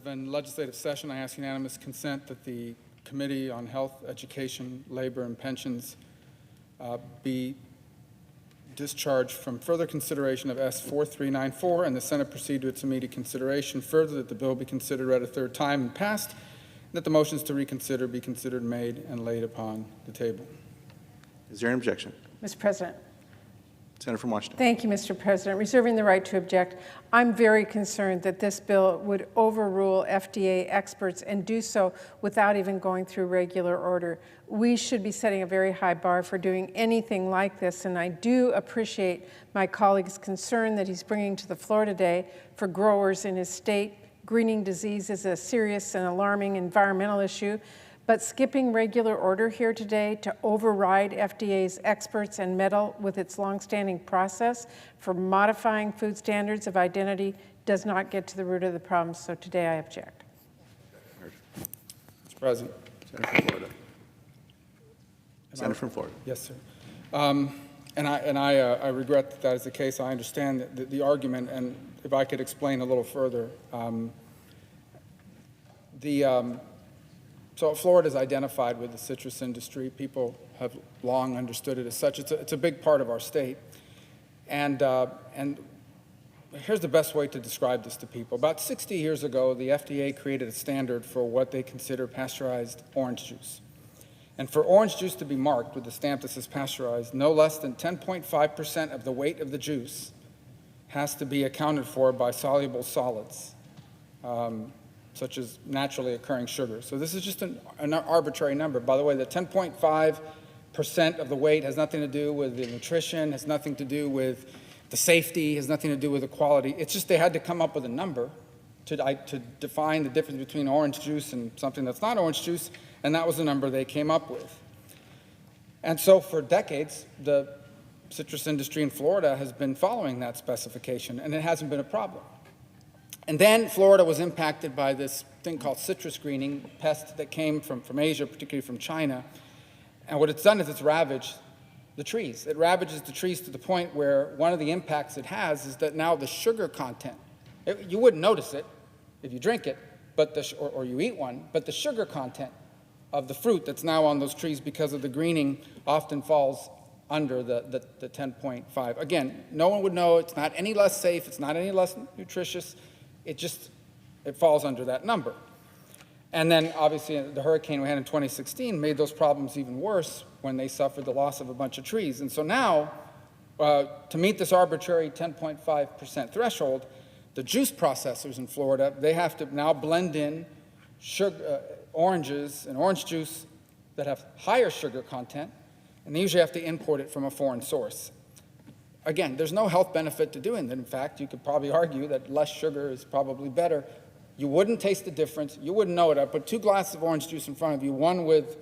and legislative session, I ask unanimous consent that the Committee on Health, Education, Labor, and Pensions be discharged from further consideration of S4394, and the Senate proceed to its immediate consideration. Further, that the bill be considered read a third time and passed, and that the motions to reconsider be considered made and laid upon the table. Is there an objection? Mr. President. Senator from Washington. Thank you, Mr. President. Reserving the right to object, I'm very concerned that this bill would overrule FDA experts and do so without even going through regular order. We should be setting a very high bar for doing anything like this, and I do appreciate my colleague's concern that he's bringing to the floor today for growers in his state. Greening disease is a serious and alarming environmental issue. But skipping regular order here today to override FDA's experts and meddle with its longstanding process for modifying food standards of identity does not get to the root of the problem. So today I object. Mr. President. Senator from Florida. Senator from Florida. Yes, sir. I regret that that is the case. I understand the argument, and if I could explain a little further. So Florida is identified with the citrus industry. People have long understood it as such. It's a big part of our state. And here's the best way to describe this to people. About 60 years ago, the FDA created a standard for what they consider pasteurized orange juice. And for orange juice to be marked with the stamp that says pasteurized, no less than 10.5% of the weight of the juice has to be accounted for by soluble solids, such as naturally occurring sugar. So this is just an arbitrary number. By the way, the 10.5% of the weight has nothing to do with the nutrition, has nothing to do with the safety, has nothing to do with the quality. It's just they had to come up with a number to define the difference between orange juice and something that's not orange juice, and that was the number they came up with. And so for decades, the citrus industry in Florida has been following that specification, and it hasn't been a problem. And then Florida was impacted by this thing called citrus greening, pest that came from Asia, particularly from China. And what it's done is it's ravaged the trees. It ravages the trees to the point where one of the impacts it has is that now the sugar content, you wouldn't notice it if you drink it, but or you eat one, but the sugar content of the fruit that's now on those trees because of the greening often falls under the 10.5. Again, no one would know. It's not any less safe. It's not any less nutritious. It falls under that number. And then obviously the hurricane we had in 2016 made those problems even worse when they suffered the loss of a bunch of trees. And so now, to meet this arbitrary 10.5% threshold, the juice processors in Florida, they have to now blend in oranges and orange juice that have higher sugar content, and they usually have to import it from a foreign source. Again, there's no health benefit to doing that. In fact, you could probably argue that less sugar is probably better. You wouldn't taste the difference. You wouldn't know it. I put 2 glasses of orange juice in front of you, one with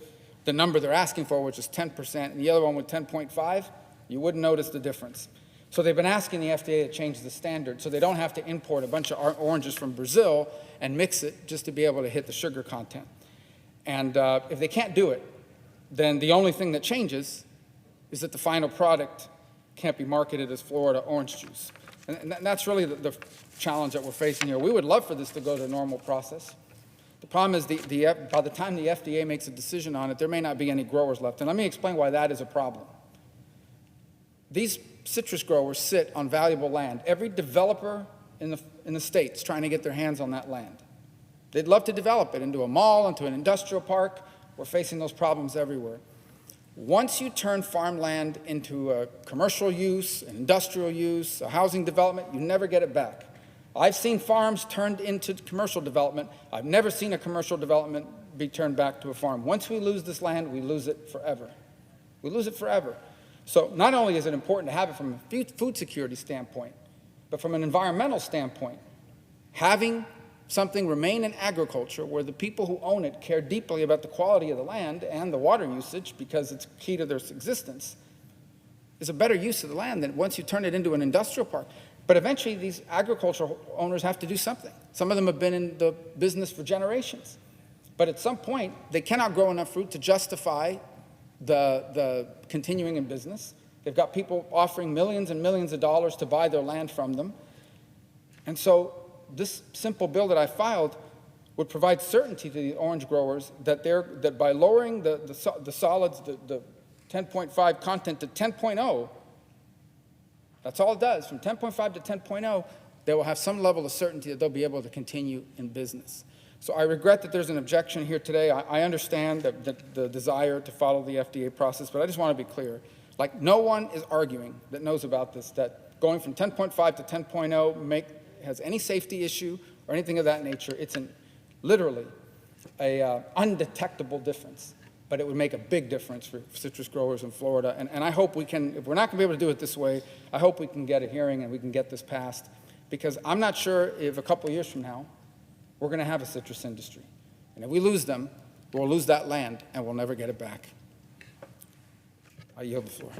the number they're asking for, which is 10%, and the other one with 10.5. You wouldn't notice the difference. So they've been asking the FDA to change the standard so they don't have to import a bunch of oranges from Brazil and mix it just to be able to hit the sugar content. And if they can't do it, then the only thing that changes is that the final product can't be marketed as Florida orange juice. And that's really the challenge that we're facing here. We would love for this to go to a normal process. The problem is by the time the FDA makes a decision on it, there may not be any growers left. And let me explain why that is a problem. These citrus growers sit on valuable land. Every developer in the state's trying to get their hands on that land. They'd love to develop it into a mall, into an industrial park. We're facing those problems everywhere. Once you turn farmland into a commercial use, an industrial use, a housing development, you never get it back. I've seen farms turned into commercial development. I've never seen a commercial development be turned back to a farm. Once we lose this land, we lose it forever. We lose it forever. So not only is it important to have it from a food security standpoint, but from an environmental standpoint, having something remain in agriculture where the people who own it care deeply about the quality of the land and the water usage because it's key to their existence is a better use of the land than once you turn it into an industrial park. But eventually these agricultural owners have to do something. Some of them have been in the business for generations. But at some point, they cannot grow enough fruit to justify the continuing in business. They've got people offering millions and millions of dollars to buy their land from them. And so this simple bill that I filed would provide certainty to the orange growers that by lowering the solids, the 10.5 content to 10.0, that's all it does, from 10.5 to 10.0, they will have some level of certainty that they'll be able to continue in business. So I regret that there's an objection here today. I understand the desire to follow the FDA process, but I just want to be clear. Like, no one is arguing that knows about this, that going from 10.5 to 10.0 has any safety issue or anything of that nature. It's literally a undetectable difference, but it would make a big difference for citrus growers in Florida. And I hope we can, if we're not going to be able to do it this way, I hope we can get a hearing and we can get this passed, because I'm not sure if a couple of years from now we're going to have a citrus industry. And if we lose them, we'll lose that land and we'll never get it back. I yield the floor.